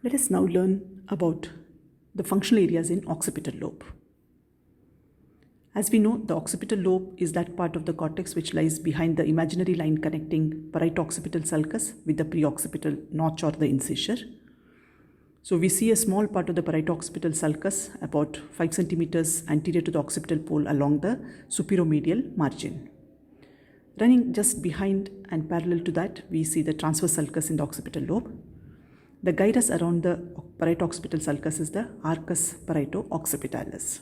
Let us now learn about the functional areas in occipital lobe. As we know, the occipital lobe is that part of the cortex which lies behind the imaginary line connecting parieto-occipital sulcus with the preoccipital notch or the incisure. So we see a small part of the parieto-occipital sulcus about 5 centimeters anterior to the occipital pole along the superomedial margin. Running just behind and parallel to that, we see the transverse sulcus in the occipital lobe. The gyrus around the parieto-occipital sulcus is the arcus parieto-occipitalis.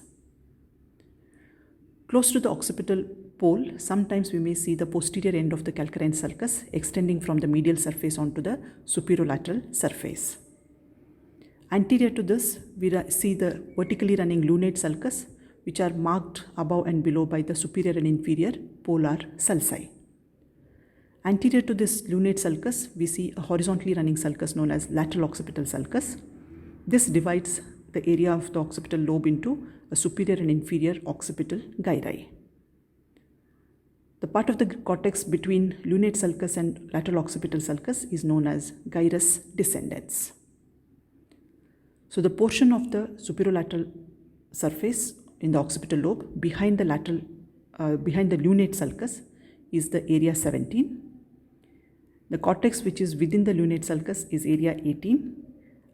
Close to the occipital pole, sometimes we may see the posterior end of the calcarine sulcus extending from the medial surface onto the superolateral surface. Anterior to this, we see the vertically running lunate sulcus, which are marked above and below by the superior and inferior polar sulci. Anterior to this lunate sulcus, we see a horizontally running sulcus known as lateral occipital sulcus. This divides the area of the occipital lobe into a superior and inferior occipital gyri. The part of the cortex between lunate sulcus and lateral occipital sulcus is known as gyrus descendens. So the portion of the superolateral surface in the occipital lobe behind the lunate sulcus is the area 17. The cortex which is within the lunate sulcus is area 18,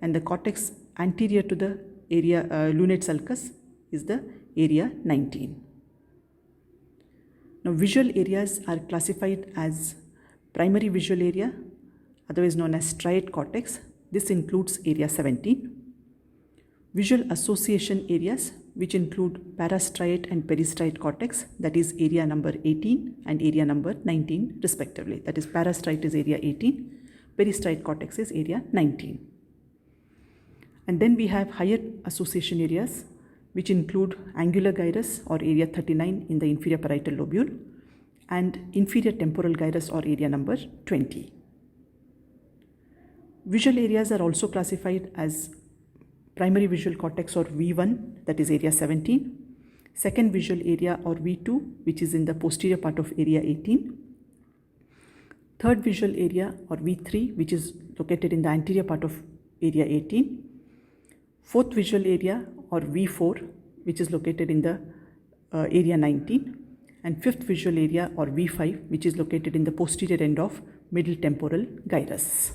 and the cortex anterior to the lunate sulcus is the area 19. Now visual areas are classified as primary visual area, otherwise known as striate cortex. This includes area 17. Visual association areas, which include parastriate and peristriate cortex, that is area number 18 and area number 19 respectively. That is, parastriate is area 18, peristriate cortex is area 19. And then we have higher association areas, which include angular gyrus or area 39 in the inferior parietal lobule and inferior temporal gyrus or area number 20. Visual areas are also classified as primary visual cortex or V1, that is area 17, second visual area or V2, which is in the posterior part of area 18, third visual area or V3, which is located in the anterior part of area 18, fourth visual area or V4, which is located in the area 19, and fifth visual area or V5, which is located in the posterior end of middle temporal gyrus.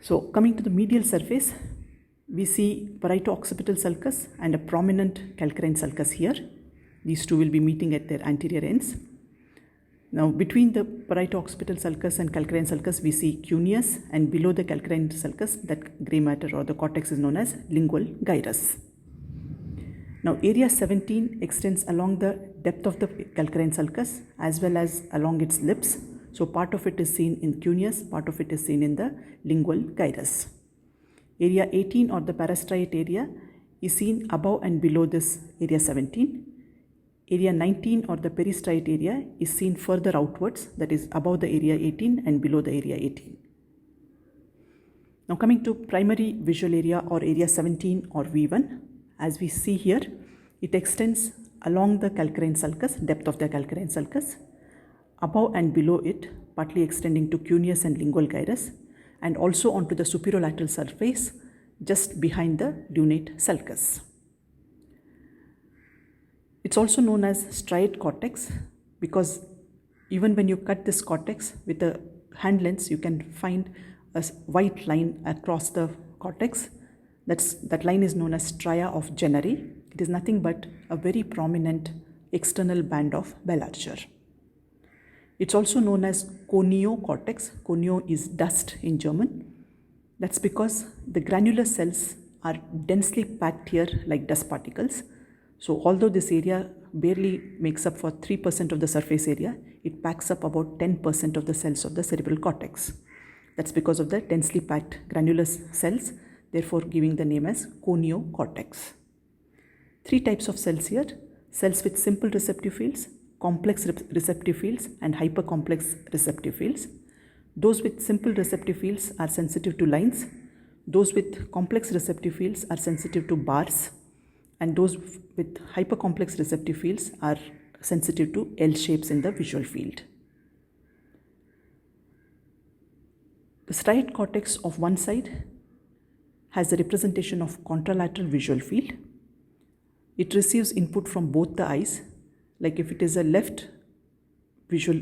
So coming to the medial surface, we see parieto-occipital sulcus and a prominent calcarine sulcus here. These two will be meeting at their anterior ends. Now between the parieto-occipital sulcus and calcarine sulcus, we see cuneus, and below the calcarine sulcus, that grey matter or the cortex is known as lingual gyrus. Now area 17 extends along the depth of the calcarine sulcus as well as along its lips. So part of it is seen in cuneus, part of it is seen in the lingual gyrus. Area 18 or the parastriate area is seen above and below this area 17. Area 19 or the peristriate area is seen further outwards, that is above the area 18 and below the area 18. Now coming to primary visual area or area 17 or V1, as we see here, it extends along the calcarine sulcus, depth of the calcarine sulcus, above and below it, partly extending to cuneus and lingual gyrus, and also onto the superolateral surface just behind the lunate sulcus. It's also known as striate cortex because even when you cut this cortex with a hand lens, you can find a white line across the cortex. That line is known as stria of Jenner. It is nothing but a very prominent external band of bell archer. It's also known as coniocortex. Conio is dust in German. That's because the granular cells are densely packed here like dust particles. So although this area barely makes up for 3% of the surface area, it packs up about 10% of the cells of the cerebral cortex. That's because of the densely packed granular cells, therefore giving the name as coniocortex. Three types of cells here: cells with simple receptive fields, complex receptive fields, and hypercomplex receptive fields. Those with simple receptive fields are sensitive to lines. Those with complex receptive fields are sensitive to bars. And those with hypercomplex receptive fields are sensitive to L shapes in the visual field. The striate cortex of one side has the representation of contralateral visual field. It receives input from both the eyes, like if it is a left visual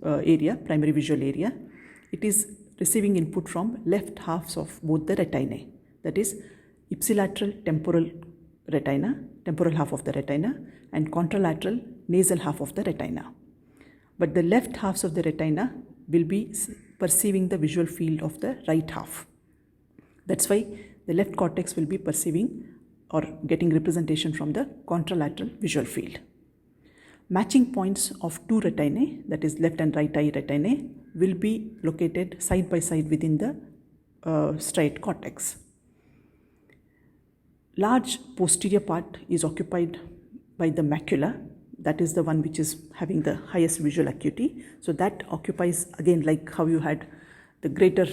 area, primary visual area, it is receiving input from left halves of both the retinae, that is ipsilateral temporal retina, temporal half of the retina, and contralateral nasal half of the retina. But the left halves of the retina will be perceiving the visual field of the right half. That's why the left cortex will be perceiving or getting representation from the contralateral visual field. Matching points of two retinae, that is left and right eye retinae, will be located side by side within the striate cortex. Large posterior part is occupied by the macula, that is the one which is having the highest visual acuity. So that occupies, again, like how you had the greater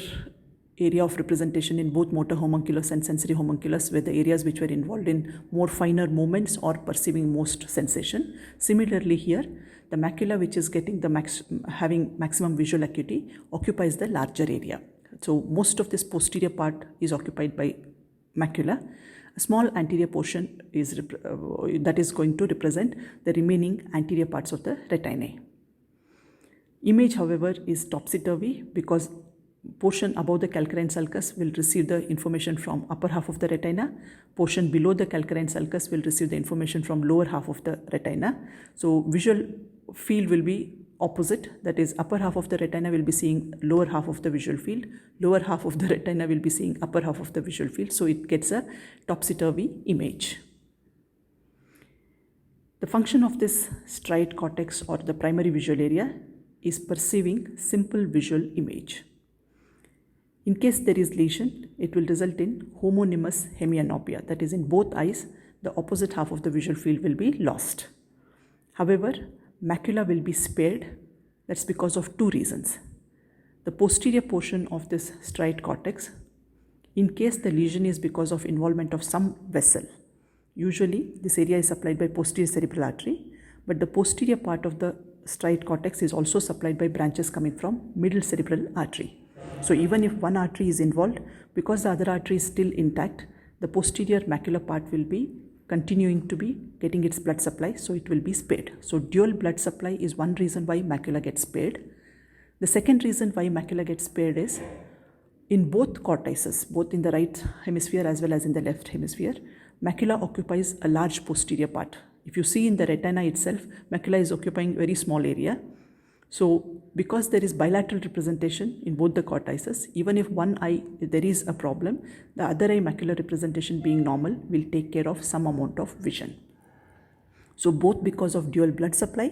area of representation in both motor homunculus and sensory homunculus, where the areas which were involved in more finer movements or perceiving most sensation. Similarly here, the macula, which is getting the having maximum visual acuity, occupies the larger area. So most of this posterior part is occupied by macula. A small anterior portion is that is going to represent the remaining anterior parts of the retinae. Image, however, is topsy-turvy because portion above the calcarine sulcus will receive the information from upper half of the retina. Portion below the calcarine sulcus will receive the information from lower half of the retina. So visual field will be opposite, that is upper half of the retina will be seeing lower half of the visual field, lower half of the retina will be seeing upper half of the visual field, so it gets a topsy-turvy image. The function of this striate cortex or the primary visual area is perceiving simple visual image. In case there is lesion, it will result in homonymous hemianopia, that is in both eyes the opposite half of the visual field will be lost. However, macula will be spared. That's because of two reasons. The posterior portion of this striate cortex, in case the lesion is because of involvement of some vessel, usually this area is supplied by posterior cerebral artery, but the posterior part of the striate cortex is also supplied by branches coming from middle cerebral artery. So even if one artery is involved, because the other artery is still intact, the posterior macular part will be continuing to be getting its blood supply, so it will be spared. So dual blood supply is one reason why macula gets spared. The second reason why macula gets spared is in both cortices, both in the right hemisphere as well as in the left hemisphere, macula occupies a large posterior part. If you see in the retina itself, macula is occupying a very small area. So because there is bilateral representation in both the cortices, even if one eye there is a problem, the other eye macular representation being normal will take care of some amount of vision. So both because of dual blood supply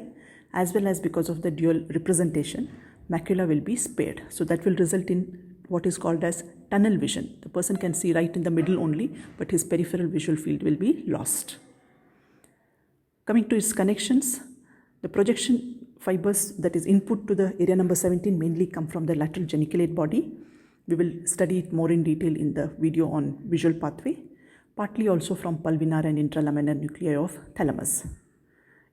as well as because of the dual representation, macula will be spared. So that will result in what is called as tunnel vision. The person can see right in the middle only, but his peripheral visual field will be lost. Coming to its connections, the projection fibers that is input to the area number 17 mainly come from the lateral geniculate body. We will study it more in detail in the video on visual pathway, partly also from pulvinar and intralaminar nuclei of thalamus.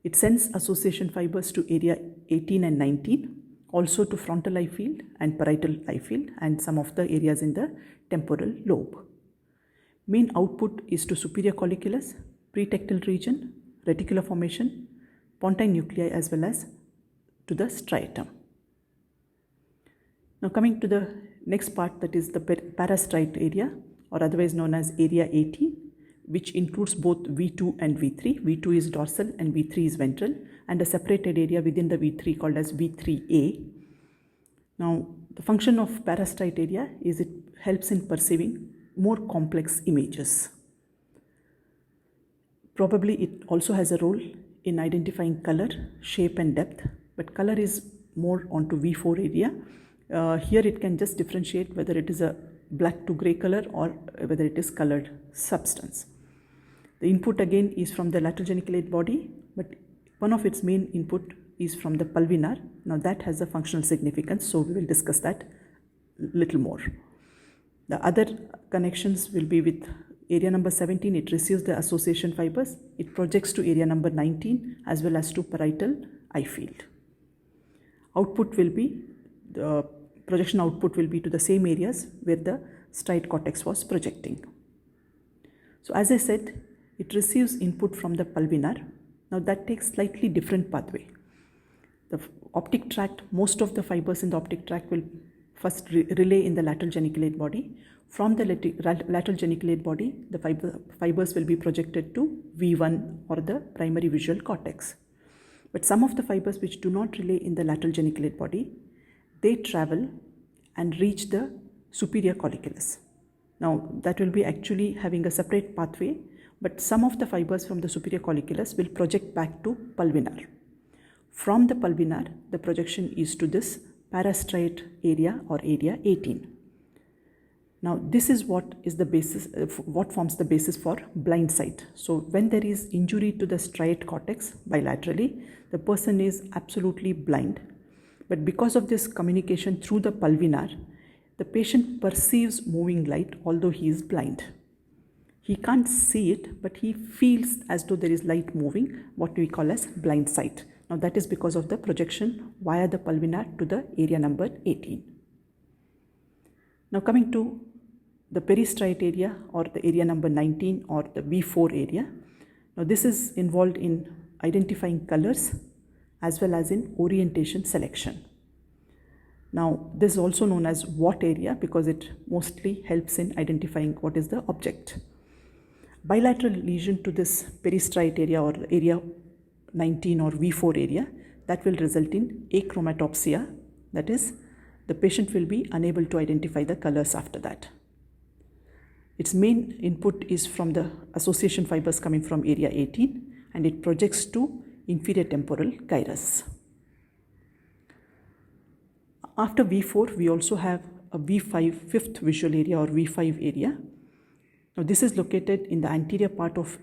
It sends association fibers to area 18 and 19, also to frontal eye field and parietal eye field and some of the areas in the temporal lobe. Main output is to superior colliculus, pretectal region, reticular formation, pontine nuclei as well as to the striatum. Now coming to the next part, that is the parastriate area, or otherwise known as area 18, which includes both V2 and V3. V2 is dorsal and V3 is ventral, and a separated area within the V3 called as V3A. Now the function of parastriate area is it helps in perceiving more complex images. Probably it also has a role in identifying color, shape and depth, but color is more onto V4 area. Here it can just differentiate whether it is a black to gray color or whether it is colored substance. The input again is from the lateral geniculate body, but one of its main input is from the pulvinar. Now that has a functional significance, so we will discuss that little more. The other connections will be with area number 17, it receives the association fibers. It projects to area number 19 as well as to parietal eye field. Output will be the projection output will be to the same areas where the striate cortex was projecting. So as I said, it receives input from the pulvinar. Now that takes slightly different pathway. The optic tract, most of the fibers in the optic tract will first relay in the lateral geniculate body. From the lateral geniculate body, the fibers will be projected to V1 or the primary visual cortex. But some of the fibers which do not relay in the lateral geniculate body, they travel and reach the superior colliculus. Now that will be actually having a separate pathway, but some of the fibers from the superior colliculus will project back to pulvinar. From the pulvinar, the projection is to this parastriate area or area 18. Now this is what is the basis, what forms the basis for blind sight. So when there is injury to the striate cortex bilaterally, the person is absolutely blind. But because of this communication through the pulvinar, the patient perceives moving light although he is blind. He can't see it, but he feels as though there is light moving, what we call as blind sight. Now that is because of the projection via the pulvinar to the area number 18. Now coming to the peristriate area or the area number 19 or the V4 area. Now this is involved in identifying colors as well as in orientation selection. Now this is also known as Watt area because it mostly helps in identifying what is the object. Bilateral lesion to this peristriate area or area 19 or V4 area, that will result in achromatopsia, that is, the patient will be unable to identify the colors after that. Its main input is from the association fibers coming from area 18 and it projects to inferior temporal gyrus. After V4, we also have a V5 fifth visual area or V5 area. Now this is located in the anterior part of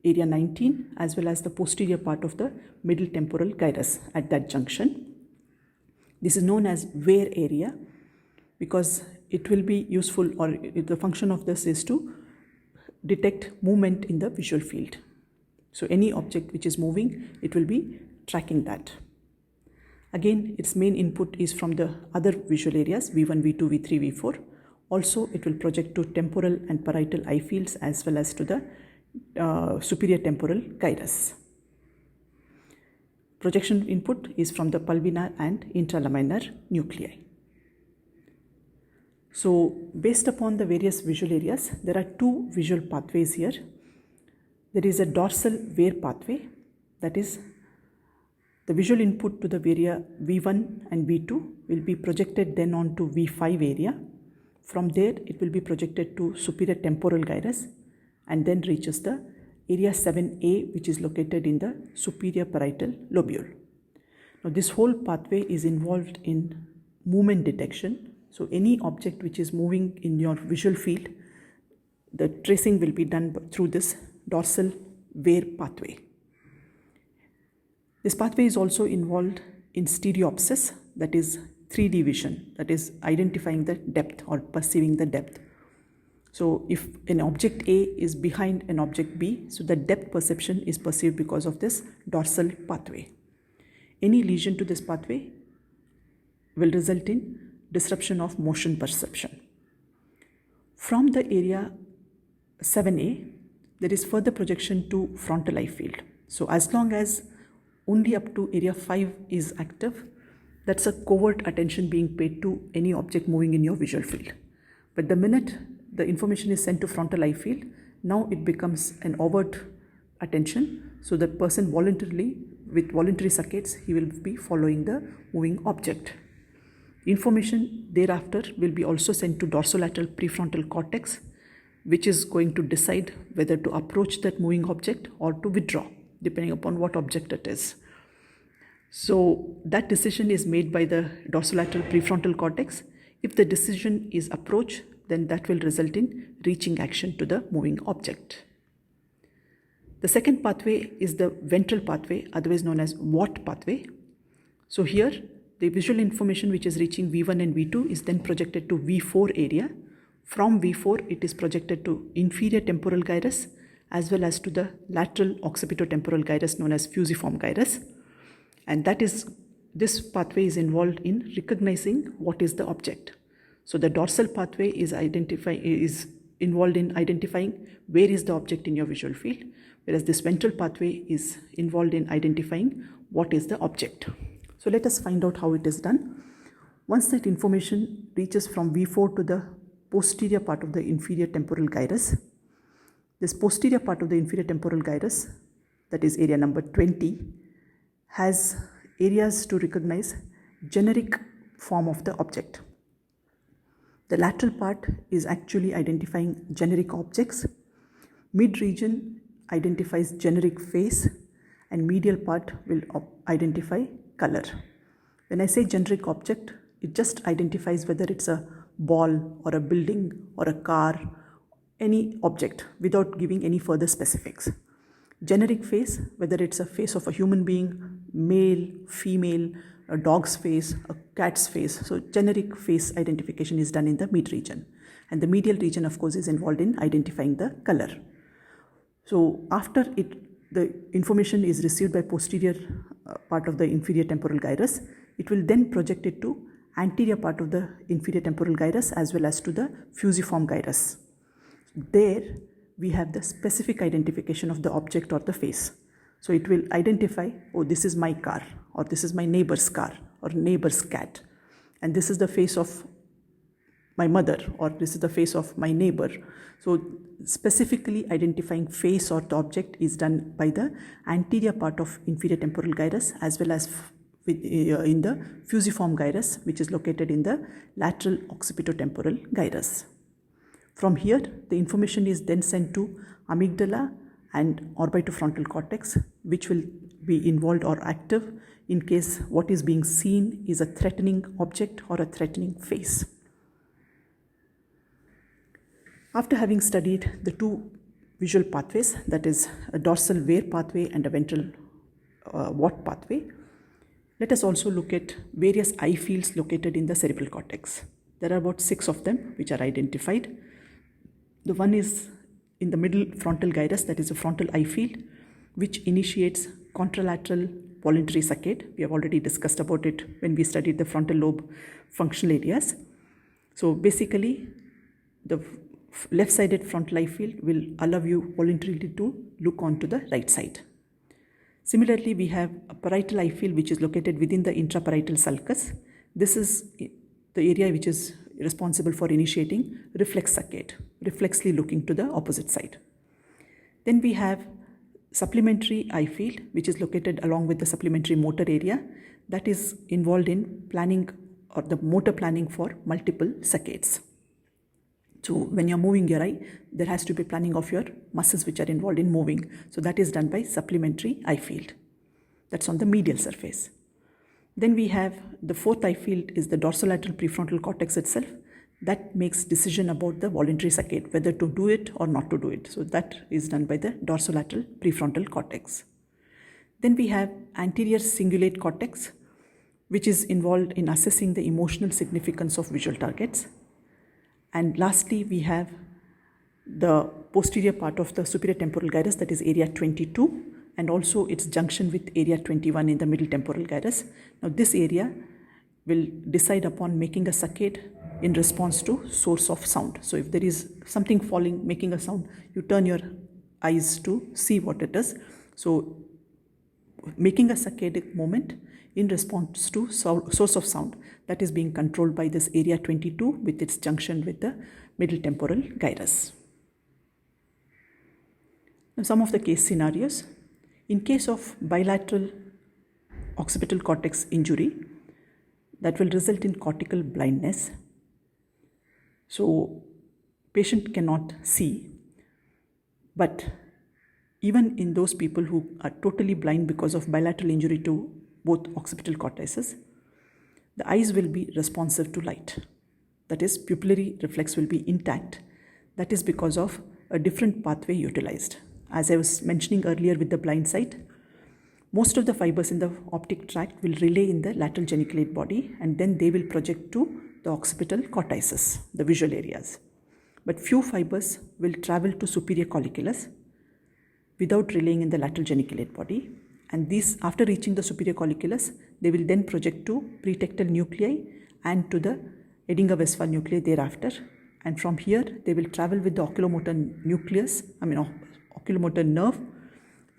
area 19 as well as the posterior part of the middle temporal gyrus at that junction. This is known as Weir area because it will be useful, or the function of this is to detect movement in the visual field. So any object which is moving, it will be tracking that. Again, its main input is from the other visual areas V1, V2, V3, V4. Also, it will project to temporal and parietal eye fields as well as to the superior temporal gyrus. Projection input is from the pulvinar and intralaminar nuclei. So based upon the various visual areas, there are two visual pathways here. There is a dorsal Weir pathway, that is, the visual input to the area V1 and V2 will be projected then onto V5 area. From there, it will be projected to superior temporal gyrus and then reaches the area 7A, which is located in the superior parietal lobule. Now this whole pathway is involved in movement detection. So any object which is moving in your visual field, the tracing will be done through this dorsal Weir pathway. This pathway is also involved in stereopsis, that is 3D vision, that is identifying the depth or perceiving the depth. So if an object A is behind an object B, so the depth perception is perceived because of this dorsal pathway. Any lesion to this pathway will result in disruption of motion perception. From the area 7A, there is further projection to frontal eye field. So as long as only up to area 5 is active, that's a covert attention being paid to any object moving in your visual field. But the minute the information is sent to frontal eye field, now it becomes an overt attention. So the person voluntarily, with voluntary saccades, he will be following the moving object. Information thereafter will be also sent to dorsolateral prefrontal cortex, which is going to decide whether to approach that moving object or to withdraw, depending upon what object it is. So that decision is made by the dorsolateral prefrontal cortex. If the decision is approach, then that will result in reaching action to the moving object. The second pathway is the ventral pathway, otherwise known as Watt pathway. So here, the visual information which is reaching V1 and V2 is then projected to V4 area. From V4, it is projected to inferior temporal gyrus as well as to the lateral occipitotemporal gyrus known as fusiform gyrus. And that is this pathway is involved in recognizing what is the object. So the dorsal pathway is involved in identifying where is the object in your visual field, whereas this ventral pathway is involved in identifying what is the object. So let us find out how it is done. Once that information reaches from V4 to the posterior part of the inferior temporal gyrus, this posterior part of the inferior temporal gyrus, that is area number 20, has areas to recognize generic form of the object. The lateral part is actually identifying generic objects. Mid region identifies generic face, and medial part will identify color. When I say generic object, it just identifies whether it's a ball or a building or a car, any object, without giving any further specifics. Generic face, whether it's a face of a human being, male, female, a dog's face, a cat's face. So generic face identification is done in the mid region. And the medial region, of course, is involved in identifying the color. So after the information is received by posterior part of the inferior temporal gyrus, it will then project it to anterior part of the inferior temporal gyrus as well as to the fusiform gyrus. There we have the specific identification of the object or the face. So it will identify, oh, this is my car, or this is my neighbor's car, or neighbor's cat, and this is the face of my mother, or this is the face of my neighbor. So specifically identifying face or the object is done by the anterior part of inferior temporal gyrus as well as in the fusiform gyrus, which is located in the lateral occipitotemporal gyrus. From here, the information is then sent to amygdala and orbitofrontal cortex, which will be involved or active in case what is being seen is a threatening object or a threatening face. After having studied the two visual pathways, that is a dorsal Weyr pathway and a ventral Watt pathway, let us also look at various eye fields located in the cerebral cortex. There are about 6 of them which are identified. The one is in the middle frontal gyrus, that is a frontal eye field, which initiates contralateral voluntary saccade. We have already discussed about it when we studied the frontal lobe functional areas. So basically, the left-sided frontal eye field will allow you voluntarily to look onto the right side. Similarly, we have a parietal eye field which is located within the intraparietal sulcus. This is the area which is responsible for initiating reflex saccade, reflexly looking to the opposite side. Then we have supplementary eye field, which is located along with the supplementary motor area, that is involved in planning or the motor planning for multiple saccades. So when you're moving your eye, there has to be planning of your muscles which are involved in moving. So that is done by supplementary eye field. That's on the medial surface. Then we have the fourth eye field is the dorsolateral prefrontal cortex itself. That makes decision about the voluntary saccade, whether to do it or not to do it. So that is done by the dorsolateral prefrontal cortex. Then we have anterior cingulate cortex, which is involved in assessing the emotional significance of visual targets. And lastly, we have the posterior part of the superior temporal gyrus, that is area 22, and also its junction with area 21 in the middle temporal gyrus. Now this area will decide upon making a saccade in response to source of sound. So if there is something falling, making a sound, you turn your eyes to see what it is. So making a saccadic movement in response to source of sound, that is being controlled by this area 22 with its junction with the middle temporal gyrus. Now some of the case scenarios. In case of bilateral occipital cortex injury, that will result in cortical blindness. So patient cannot see, but even in those people who are totally blind because of bilateral injury to both occipital cortices, the eyes will be responsive to light. That is, pupillary reflex will be intact. That is because of a different pathway utilized. As I was mentioning earlier with the blind sight, most of the fibers in the optic tract will relay in the lateral geniculate body, and then they will project to the occipital cortices, the visual areas. But few fibers will travel to superior colliculus without relaying in the lateral geniculate body. And these, after reaching the superior colliculus, They will then project to pretectal nuclei and to the Edinger-Westphal nuclei thereafter. And from here, they will travel with the oculomotor oculomotor nerve,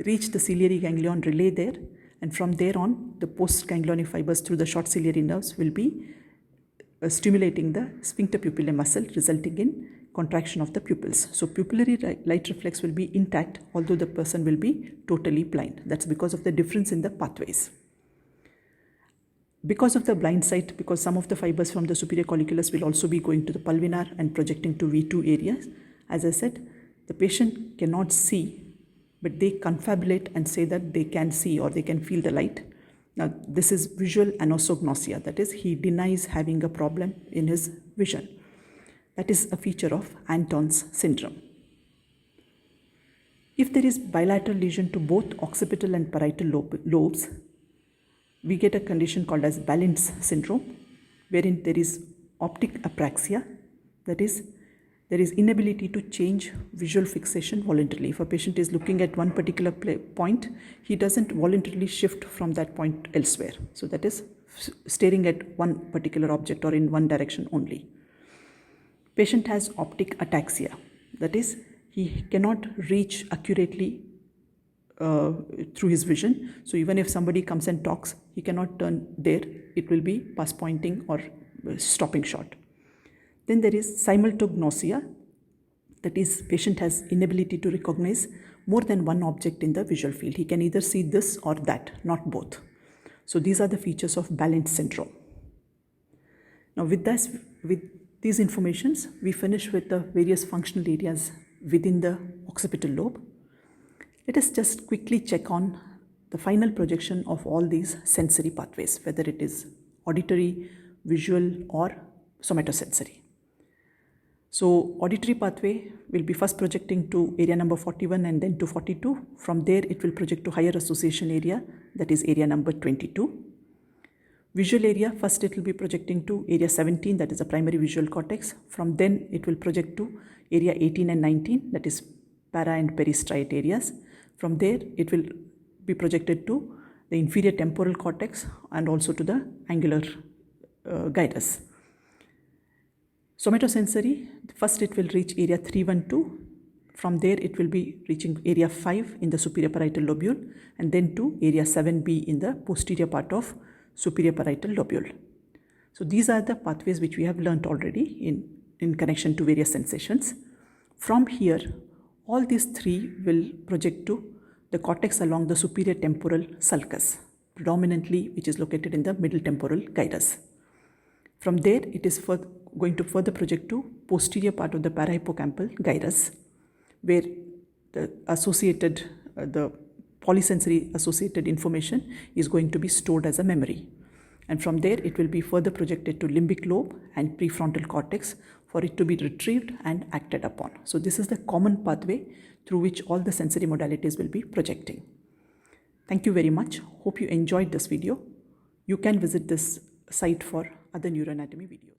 reach the ciliary ganglion relay there, and from there on, the postganglionic fibers through the short ciliary nerves will be stimulating the sphincter pupillae muscle, resulting in contraction of the pupils. So pupillary light reflex will be intact, although the person will be totally blind. That's because of the difference in the pathways. Because of the blind sight, because some of the fibers from the superior colliculus will also be going to the pulvinar and projecting to V2 areas, as I said, the patient cannot see, but they confabulate and say that they can see or they can feel the light. Now, this is visual anosognosia, that is, he denies having a problem in his vision. That is a feature of Anton's syndrome. If there is bilateral lesion to both occipital and parietal lobes, we get a condition called as Balint's syndrome, wherein there is optic apraxia, that is, there is inability to change visual fixation voluntarily. If a patient is looking at one particular point, he doesn't voluntarily shift from that point elsewhere. So that is staring at one particular object or in one direction only. Patient has optic ataxia, that is, he cannot reach accurately through his vision. So even if somebody comes and talks, he cannot turn there. It will be pass pointing or stopping short. Then there is simultognosia, that is, patient has inability to recognize more than one object in the visual field. He can either see this or that, not both. So these are the features of Balint syndrome. Now with these informations, we finish with the various functional areas within the occipital lobe. Let us just quickly check on the final projection of all these sensory pathways, whether it is auditory, visual, or somatosensory. So auditory pathway will be first projecting to area number 41 and then to 42. From there, it will project to higher association area, that is area number 22. Visual area, first it will be projecting to area 17, that is the primary visual cortex. From then, it will project to area 18 and 19, that is para and peristriate areas. From there, it will be projected to the inferior temporal cortex and also to the angular gyrus. Somatosensory, first it will reach area 312. From there, it will be reaching area 5 in the superior parietal lobule and then to area 7B in the posterior part of superior parietal lobule. So these are the pathways which we have learnt already in connection to various sensations. From here, all these three will project to the cortex along the superior temporal sulcus, predominantly which is located in the middle temporal gyrus. From there, it is going to further project to posterior part of the parahippocampal gyrus, where the polysensory associated information is going to be stored as a memory. And from there, it will be further projected to limbic lobe and prefrontal cortex for it to be retrieved and acted upon. So this is the common pathway through which all the sensory modalities will be projecting. Thank you very much. Hope you enjoyed this video. You can visit this site for other neuroanatomy videos.